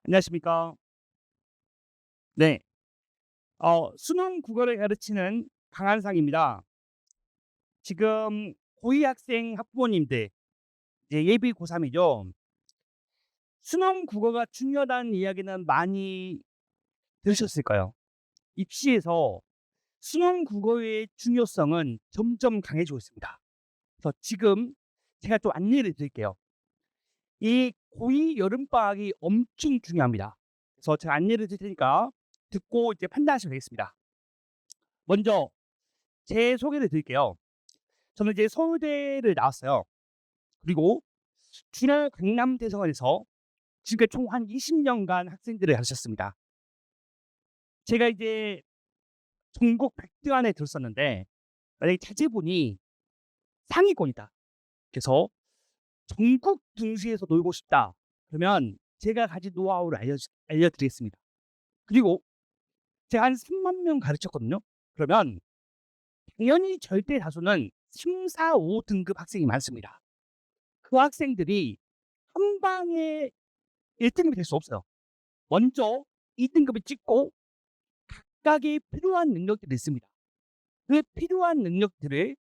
안녕하십니까. 네. 수능 국어를 가르치는 강한상입니다. 지금 고2 학생 학부모님들, 이제 예비 고3 이죠. 수능 국어가 중요하다는 이야기는 많이 들으셨을까요? 입시에서 수능 국어의 중요성은 점점 강해지고 있습니다. 그래서 지금 제가 또 안내를 드릴게요. 이 고2 여름방학이 엄청 중요합니다. 그래서 제가 안내를 드릴 테니까 듣고 이제 판단하시면 되겠습니다. 먼저 제 소개를 드릴게요. 저는 이제 서울대를 나왔어요. 그리고 주로 강남대성원에서 지금까지 총 한 20년간 학생들을 가르쳤습니다. 제가 이제 전국 100등 안에 들었었는데 만약에 자제분이 상위권이다. 그래서 전국 등수에서 놀고 싶다. 그러면 제가 가진 노하우를 알려드리겠습니다. 그리고 제가 한 3만 명 가르쳤거든요. 그러면 당연히 절대 다수는 3, 4, 5등급 학생이 많습니다. 그 학생들이 한 방에 1등급이 될 수 없어요. 먼저 2등급을 찍고 각각의 필요한 능력들이 있습니다. 그 필요한 능력들을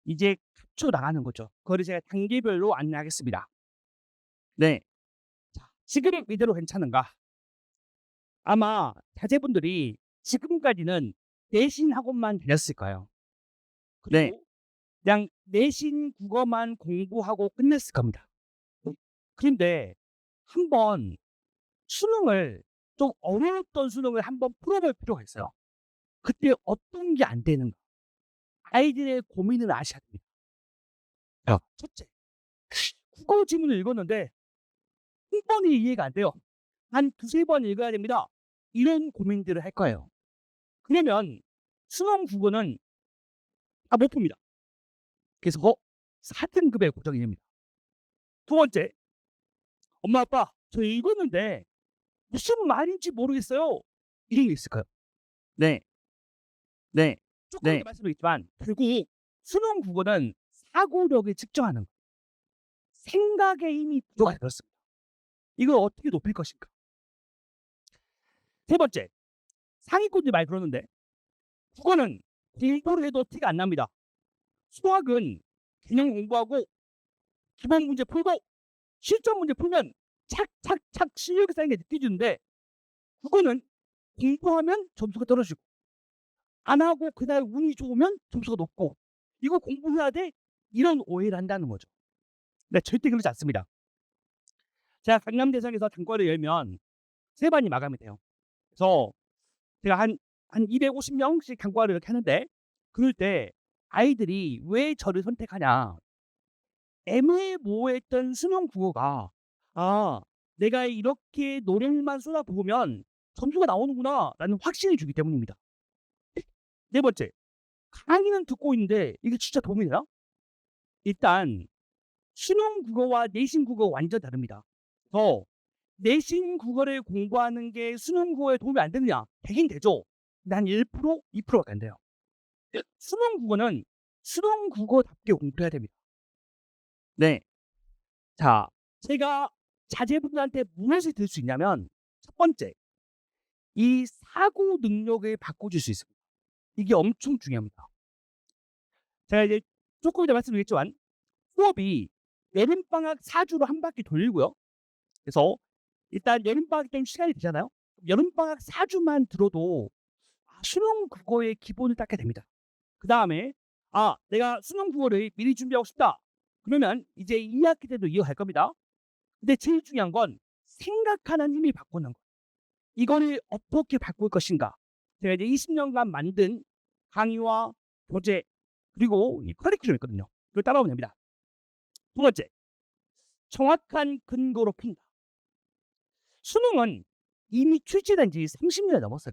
이제 갖춰 나가는 거죠. 그거를 제가 단계별로 안내하겠습니다. 네. 자, 지금 이대로 괜찮은가? 아마 자제분들이 지금까지는 내신 학원만 다녔을 거예요. 네. 그리고 그냥 내신 국어만 공부하고 끝냈을 겁니다. 그런데 한번 수능을 좀 어려웠던 수능을 한번 풀어볼 필요가 있어요. 그때 어떤 게 안 되는가? 아이들의 고민을 아셔야 됩니다. 첫째, 국어 지문을 읽었는데 한 번이 이해가 안 돼요. 한 두세 번 읽어야 됩니다. 이런 고민들을 할 거예요. 그러면 수능 국어는 못 풉니다. 그래서 4등급에 고정이 됩니다. 두 번째, 엄마 아빠 저 읽었는데 무슨 말인지 모르겠어요. 이런 게 있을까요? 네. 네. 조금 전에 말씀드렸지만 결국 수능 국어는 사고력을 측정하는 생각의 힘이 부족해서 그렇습니다. 이걸 어떻게 높일 것인가? 세 번째, 상위권들이 많이 그러는데 국어는 공부를 해도 티가 안 납니다. 수학은 개념 공부하고 기본 문제 풀고 실전 문제 풀면 착착착 실력이 쌓이는 게 느껴지는데 국어는 공부하면 점수가 떨어지고 안 하고 그날 운이 좋으면 점수가 높고 이거 공부해야 돼? 이런 오해를 한다는 거죠. 네, 절대 그렇지 않습니다. 제가 강남대상에서 단과를 열면 세 반이 마감이 돼요. 그래서 제가 한 250명씩 단과를 이렇게 하는데 그럴 때 아이들이 왜 저를 선택하냐. 애매모호했던 수능 국어가 '아 내가 이렇게 노력만 쏟아부으면 점수가 나오는구나.'라는 확신을 주기 때문입니다. 네 번째, 강의는 듣고 있는데 이게 진짜 도움이 되나? 일단 수능 국어와 내신 국어 완전 다릅니다. 그래서 내신 국어를 공부하는 게 수능 국어에 도움이 안 되느냐? 되긴 되죠. 근데 한 1%, 2%밖에 안 돼요. 수능 국어는 수능 국어답게 공부를 해야 됩니다. 네. 자, 제가 자제분들한테 무엇을 드릴 수 있냐면 첫 번째, 이 사고 능력을 바꿔줄 수 있습니다. 이게 엄청 중요합니다. 제가 이제 조금 전에 말씀드렸지만 수업이 여름방학 4주로 한 바퀴 돌리고요. 그래서 일단 여름방학 때는 시간이 되잖아요. 여름방학 4주만 들어도 수능 국어의 기본을 닦게 됩니다. 그다음에 내가 수능 국어를 미리 준비하고 싶다. 그러면 이제 2학기 때도 이어갈 겁니다. 근데 제일 중요한 건 생각하는 힘이 바꾸는 거. 이거를 어떻게 바꿀 것인가? 제가 이제 20년간 만든 강의와 교재 그리고 이 커리큘럼이 있거든요. 이걸 따라오면 됩니다. 두 번째, 정확한 근거로 푼다. 수능은 이미 출제된 지 30년이 넘었어요.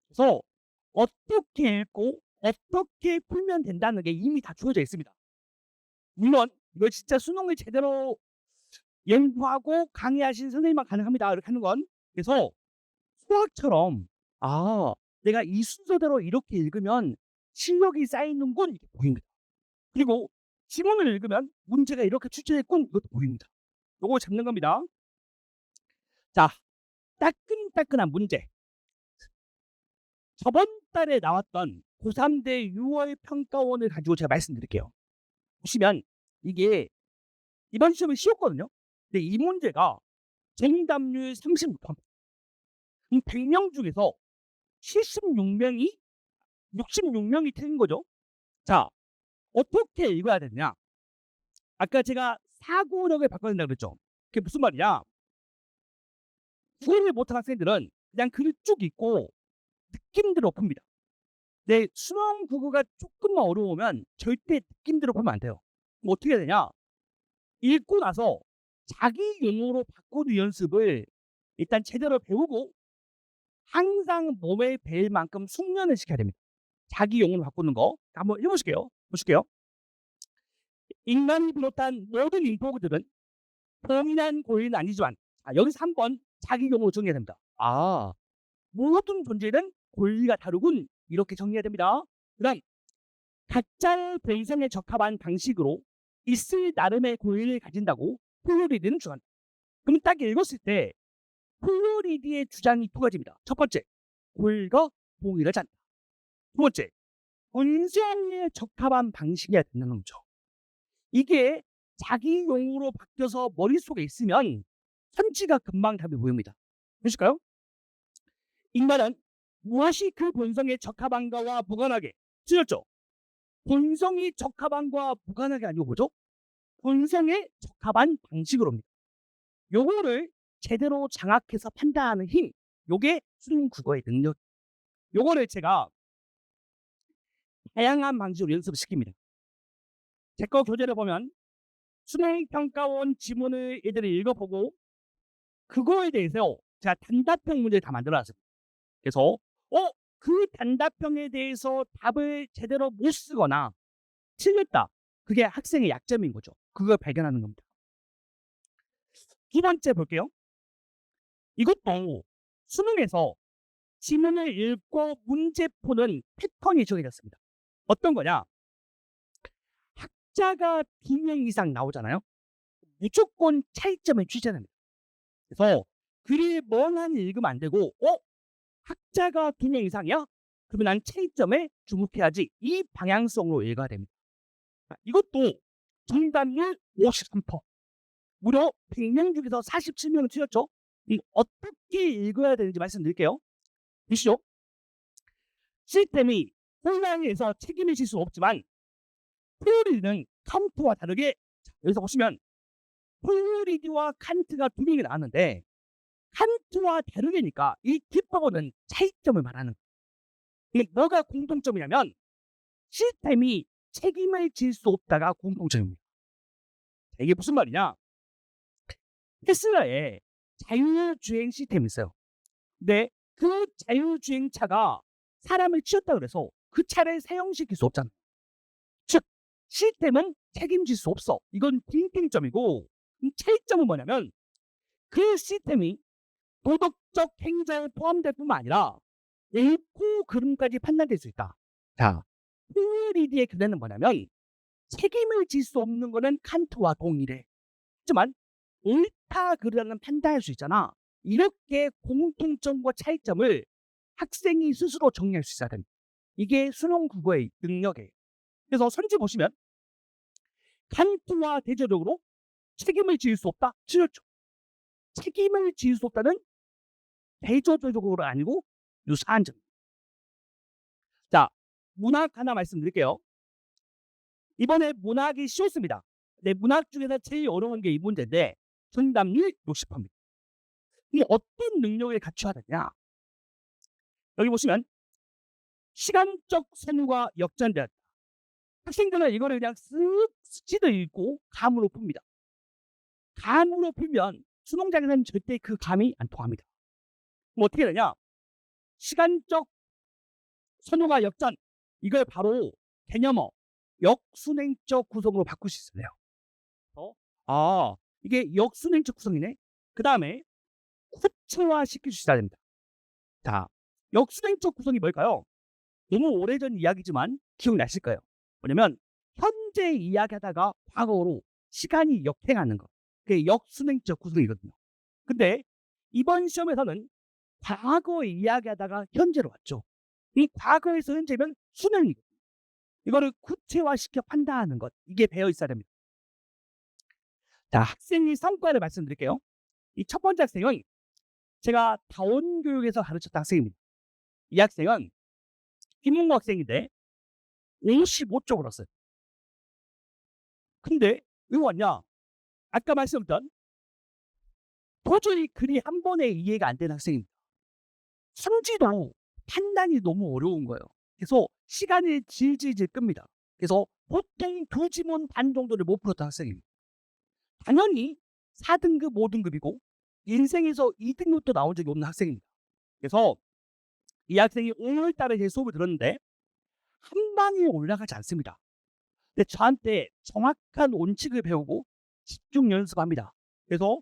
그래서 어떻게 읽고 어떻게 풀면 된다는 게 이미 다 주어져 있습니다. 물론 이걸 진짜 수능을 제대로 연구하고 강의하신 선생님만 가능합니다. 이렇게 하는 건. 그래서 수학처럼 '내가 이 순서대로 이렇게 읽으면 실력이 쌓이는군.' 이게 보입니다. 그리고 지문을 읽으면 '문제가 이렇게 출제됐군.' 이것도 보입니다. 요걸 잡는 겁니다. 자, 따끈따끈한 문제. 저번 달에 나왔던 고3대 6월 평가원을 가지고 제가 말씀드릴게요. 보시면 이게 이번 시험이 쉬웠거든요. 근데 이 문제가 정답률 36%. 100명 중에서 66명이 틀린 거죠. 자, 어떻게 읽어야 되느냐? 아까 제가 사고력을 바꿔야 된다고 그랬죠. 그게 무슨 말이냐? 구애를 못한 학생들은 그냥 글을 쭉 읽고 느낌대로 풉니다. 내 수능 국어가 조금만 어려우면 절대 느낌대로 풀면 안 돼요. 그럼 어떻게 해야 되냐? 읽고 나서 자기 용어로 바꾸는 연습을 일단 제대로 배우고 항상 몸에 배일 만큼 숙련을 시켜야 됩니다. 자기 용어로 바꾸는 거 한번 해보실게요. 보실게요. 인간이 비롯한 모든 인포들은 범인한 고의는 아니지만, 여기서 한번 자기 용어로 정리해야 됩니다. 모든 존재는 권리가 다르군, 이렇게 정리해야 됩니다. 그 다음, 각자의 본성에 적합한 방식으로 있을 나름의 권리를 가진다고 플루리드는 주장한다. 그럼 딱 읽었을 때 플루리드의 주장이 두 가지입니다. 첫 번째, 권리가 동일하지 않다. 두 번째, 본성에 적합한 방식이어야 된다는 거죠. 이게 자기 용어로 바뀌어서 머릿속에 있으면 선지가 금방 답이 보입니다. 보실까요? 인간은 무엇이 그 본성에 적합한가와 무관하게, 틀렸죠? 본성이 적합한과 무관하게 아니고 뭐죠? 본성에 적합한 방식으로입니다. 요거를 제대로 장악해서 판단하는 힘, 요게 수능 국어의 능력. 요거를 제가 다양한 방식으로 연습시킵니다. 제 거 교재를 보면 수능평가원 지문을 애들이 읽어보고 그거에 대해서 제가 단답형 문제를 다 만들어놨습니다. 그래서 그 단답형에 대해서 답을 제대로 못 쓰거나 틀렸다, 그게 학생의 약점인 거죠. 그걸 발견하는 겁니다. 두 번째 볼게요. 이것도 수능에서 지문을 읽고 문제 푸는 패턴이 정해졌습니다. 어떤 거냐? 학자가 2명 이상 나오잖아요. 무조건 차이점을 취재합니다. 그래서 글이 멍하니 읽으면 안 되고 학자가 2명 이상이야? 그러면 난 차이점에 주목해야지. 이 방향성으로 읽어야 됩니다. 이것도 정답률 53%. 무려 100명 중에서 47명은 틀렸죠. 어떻게 읽어야 되는지 말씀드릴게요. 보시죠. 시스템이 혼란해서 책임을 질 수 없지만 플루리드는 칸트와 다르게, 여기서 보시면 플루리드와 칸트가 2명이 나왔는데 칸트와 다르게니까 이 뒷부분은 차이점을 말하는 거예요. 뭐가 공통점이냐면 시스템이 책임을 질 수 없다가 공통점입니다. 이게 무슨 말이냐? 테슬라에 자율주행 시스템이 있어요. 근데 그 자율주행차가 사람을 치웠다 그래서 그 차를 사용시킬 수 없잖아요. 즉 시스템은 책임질 수 없어. 이건 공통점이고, 차이점은 뭐냐면 그 시스템이 도덕적 행자에 포함될 뿐만 아니라 읽고 그름까지 판단될 수 있다. 자, 플루리드의 견해는 뭐냐면 책임을 질 수 없는 거는 칸트와 동일해. 하지만 옳다 그르다는 판단할 수 있잖아. 이렇게 공통점과 차이점을 학생이 스스로 정리할 수 있어야 됩니다. 이게 수능 국어의 능력이에요. 그래서 선지 보시면 칸트와 대조적으로 책임을 지을 수 없다? 틀렸죠. 책임을 지을 수 없다는 대조적으로 아니고 유사한 점. 자, 문학 하나 말씀드릴게요. 이번에 문학이 쉬웠습니다. 네, 문학 중에서 제일 어려운 게 이 문제인데 정답률 60%입니다. 이게 어떤 능력을 갖춰야 되냐? 여기 보시면 시간적 선우가 역전되었다. 학생들은 이거를 그냥 쓱 스치듯 읽고 감으로 풉니다. 감으로 풀면 수능장에서는 절대 그 감이 안 통합니다. 그럼 어떻게 되냐? 시간적 선우가 역전, 이걸 바로 개념어 역순행적 구성으로 바꿀 수 있어요. 이게 역순행적 구성이네. 그 다음에 구체화 시킬 수 있어야 됩니다. 자, 역순행적 구성이 뭘까요? 너무 오래전 이야기지만 기억나실 거예요. 뭐냐면 현재 이야기하다가 과거로 시간이 역행하는 거, 그게 역순행적 구성이거든요. 근데 이번 시험에서는 과거 이야기하다가 현재로 왔죠. 이 과거에서 현재면 수능이고 이거를 구체화시켜 판단하는 것 이게 배어 있어야 됩니다. 자, 학생의 성과를 말씀드릴게요. 이 첫 번째 학생은 제가 다원교육에서 가르쳤던 학생입니다. 이 학생은 김문고 학생인데 55점 얻었어요. 근데 왜 왔냐? 아까 말씀드렸던 도저히 글이 한 번에 이해가 안 되는 학생입니다. 성질도 판단이 너무 어려운 거예요. 그래서 시간이 질질질 끕니다. 그래서 보통 2지문 반 정도를 못 풀었던 학생입니다. 당연히 4등급, 5등급이고 인생에서 2등급도 나온 적이 없는 학생입니다. 그래서 이 학생이 오늘 달에 제 수업을 들었는데 한 방에 올라가지 않습니다. 근데 저한테 정확한 원칙을 배우고 집중 연습합니다. 그래서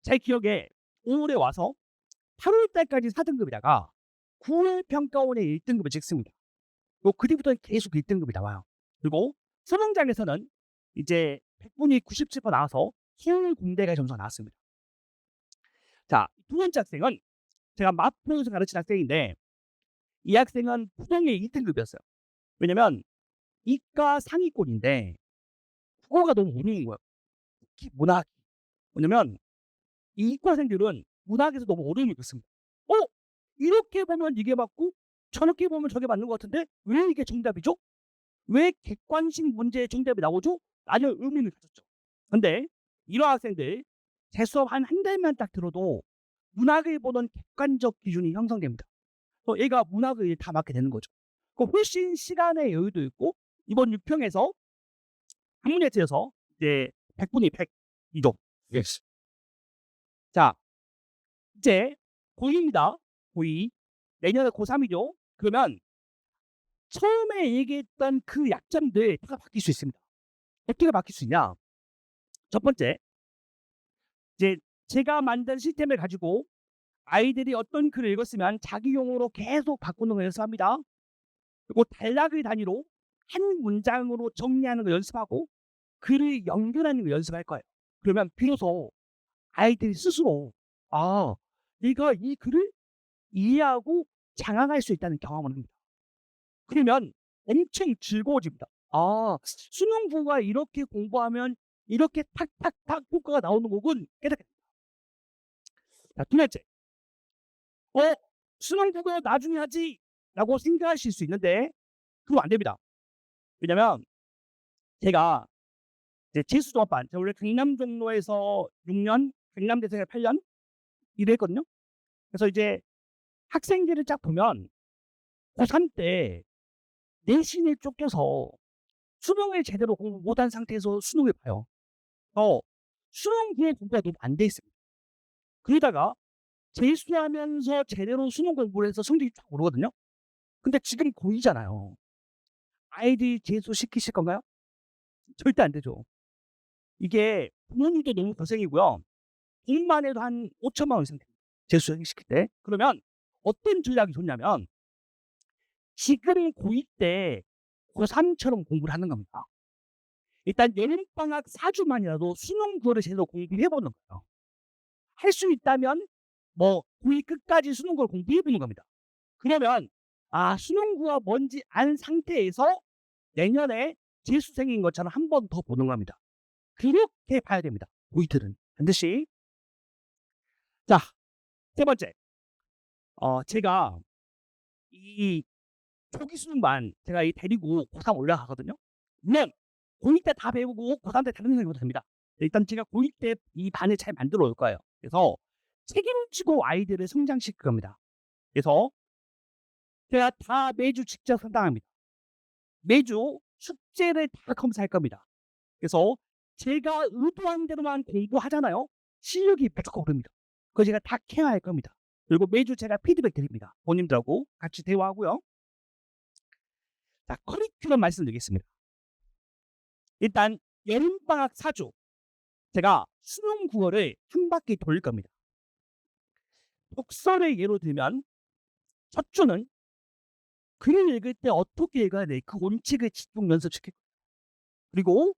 제 기억에 5월에 와서 8월 달까지 4등급이다가 9월 평가원에 1등급을 찍습니다. 그 뒤부터는 계속 1등급이 나와요. 그리고 수능장에서는 이제 100분이 97% 나와서 서울 공대가 점수가 나왔습니다. 자, 두 번째 학생은 제가 마포에서 가르친 학생인데 이 학생은 부동의 2등급이었어요. 왜냐면 이과 상위권인데 국어가 너무 어려운 거예요. 특히 문학. 왜냐면 이 이과생들은 문학에서 너무 어려움을 겪습니다. 이렇게 보면 이게 맞고 저렇게 보면 저게 맞는 것 같은데 왜 이게 정답이죠? 왜 객관식 문제의 정답이 나오죠? 라는 의문을 가졌죠. 근데 이런 학생들 제 수업 한 달만 딱 들어도 문학을 보는 객관적 기준이 형성됩니다. 그래서 얘가 문학을 다 맞게 되는 거죠. 훨씬 시간의 여유도 있고 이번 유평에서 한 문제 틀려서 이제 100분이 102점. Yes. 자, 이제 고2입니다. 고2. 내년에 고3이죠. 그러면 처음에 얘기했던 그 약점들 다 바뀔 수 있습니다. 어떻게 바뀔 수 있냐? 첫 번째, 이제 제가 만든 시스템을 가지고 아이들이 어떤 글을 읽었으면 자기용으로 계속 바꾸는 걸 연습합니다. 그리고 단락을 단위로 한 문장으로 정리하는 걸 연습하고 글을 연결하는 걸 연습할 거예요. 그러면 비로소 아이들이 스스로 내가 이 글을 이해하고 장악할 수 있다는 경험을 합니다. 그러면 엄청 즐거워집니다. 수능 국어가 이렇게 공부하면 이렇게 탁탁탁 효과가 나오는 거군 깨닫게 됩니다. 자, 두 번째. 수능 국어 나중에 하지 라고 생각하실 수 있는데 그러면 안 됩니다. 왜냐면 제가 이제 재수종합반 제가 원래 강남 종로에서 6년 강남대생에 8년 일했거든요. 그래서 이제 학생들을 쫙 보면 고3 때 내신에 쫓겨서 수능을 제대로 공부 못한 상태에서 수능을 봐요. 수능 기회 공부가 너무 안 돼 있습니다. 그러다가 재수하면서 제대로 수능 공부를 해서 성적이 쫙 오르거든요. 근데 지금 고2잖아요. 아이들이 재수시키실 건가요? 절대 안 되죠. 이게 부모님도 너무 고생이고요. 돈만 해도 한 5천만 원 이상 됩니다. 재수시킬 때. 그러면 어떤 전략이 좋냐면 지금 고2 때 고3처럼 공부를 하는 겁니다. 일단 여름방학 4주만이라도 수능 국어를 제대로 공부해보는 거예요. 할 수 있다면 고2 끝까지 수능 국어를 공부해보는 겁니다. 그러면 수능 국어가 뭔지 안 상태에서 내년에 재수생인 것처럼 한 번 더 보는 겁니다. 그렇게 봐야 됩니다. 고2들은 반드시. 자, 세 번째. 제가 이 초기 수능반 제가 데리고 고3 올라가거든요. 물론 고2 때 다 배우고 고3 때 다른 생각이 해도 됩니다. 일단 제가 고2 때 이 반을 잘 만들어 올 거예요. 그래서 책임지고 아이들을 성장시킬 겁니다. 그래서 제가 다 매주 직접 상담합니다. 매주 숙제를 다 검사할 겁니다. 그래서 제가 의도한 대로만 공부하잖아요. 실력이 무조건 오릅니다. 그거 제가 다 케어할 겁니다. 그리고 매주 제가 피드백 드립니다. 본인들하고 같이 대화하고요. 자, 커리큘럼 말씀드리겠습니다. 일단 여름방학 4주 제가 수능 국어를 한 바퀴 돌릴 겁니다. 독서를 예로 들면 첫 주는 글을 읽을 때 어떻게 읽어야 돼? 그 원칙을 집중 연습시킬 거예요. 그리고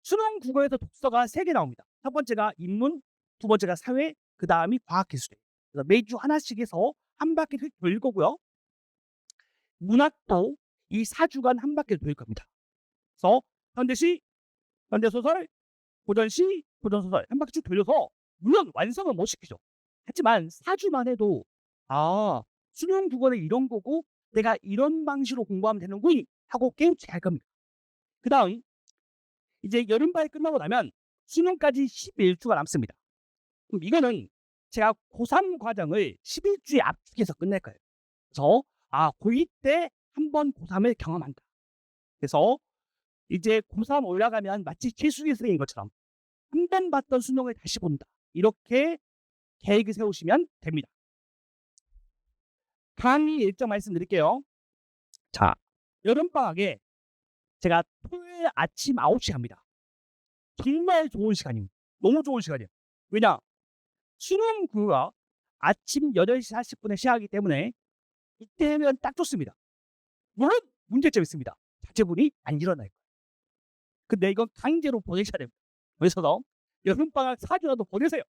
수능 국어에서 독서가 3개 나옵니다. 첫 번째가 인문, 두 번째가 사회, 그다음이 과학기술이에요. 그래서 매주 하나씩 해서 한 바퀴를 돌릴 거고요. 문학도 이 4주간 한 바퀴를 돌릴 겁니다. 그래서 현대시, 현대소설, 고전시, 고전소설 한 바퀴 쭉 돌려서 물론 완성은 못 시키죠. 하지만 4주만 해도 '아 수능 국어는 이런 거고 내가 이런 방식으로 공부하면 되는군.' 하고 깨우치게 할 겁니다. 그다음 이제 여름방학이 끝나고 나면 수능까지 11주가 남습니다. 그럼 이거는 제가 고3 과정을 11주에 압축해서 끝낼 거예요. 그래서 고2 때 한 번 고3을 경험한다. 그래서 이제 고3 올라가면 마치 최수기 선생인 것처럼 한 번 봤던 수능을 다시 본다. 이렇게 계획을 세우시면 됩니다. 강의 일정 말씀드릴게요. 자, 여름방학에 제가 토요일 아침 9시에 합니다. 정말 좋은 시간입니다. 너무 좋은 시간이에요. 왜냐? 수능 구가 아침 8시 40분에 시작하기 때문에 이때 하면 딱 좋습니다. 물론 문제점이 있습니다. 자제분이 안 일어날 거예요. 근데 이건 강제로 보내셔야 됩니다. 그래서 여름방학 4주라도 보내세요.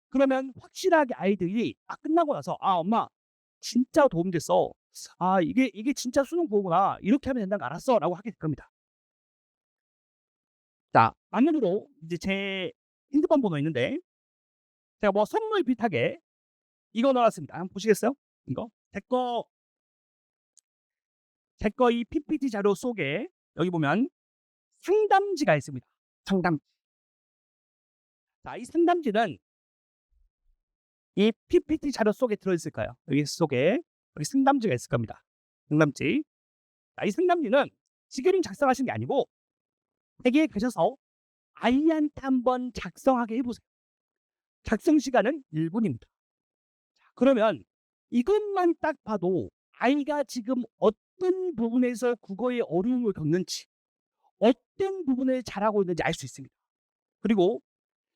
그러면 확실하게 아이들이 끝나고 나서 엄마 진짜 도움됐어. 이게 진짜 수능 보구나. 이렇게 하면 된다는 거 알았어. 라고 하게 될 겁니다. 자, 안으로 이제 제 핸드폰 번호 있는데 제가 뭐 선물 비슷하게 이거 넣어놨습니다. 한번 보시겠어요? 이거 제 거 이 PPT 자료 속에 여기 보면 상담지가 있습니다. 상담지. 자, 이 상담지는 이 PPT 자료 속에 들어있을까요? 여기 속에 여기 상담지가 있을 겁니다. 상담지. 자, 이 상담지는 지금 작성하신 게 아니고 댁에 가셔서 아이한테 한번 작성하게 해보세요. 작성 시간은 1분입니다. 자, 그러면 이것만 딱 봐도 아이가 지금 어떤 부분에서 국어에 어려움을 겪는지 어떤 부분을 잘하고 있는지 알 수 있습니다. 그리고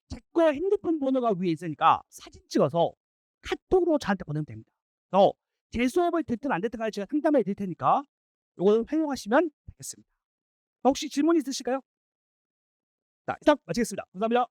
제 거 핸드폰 번호가 위에 있으니까 사진 찍어서 카톡으로 저한테 보내면 됩니다. 그래서 제 수업을 듣든 안 듣든 간에 제가 상담해 드릴 테니까 이걸 활용하시면 되겠습니다. 혹시 질문 있으실까요? 자, 일단 마치겠습니다. 감사합니다.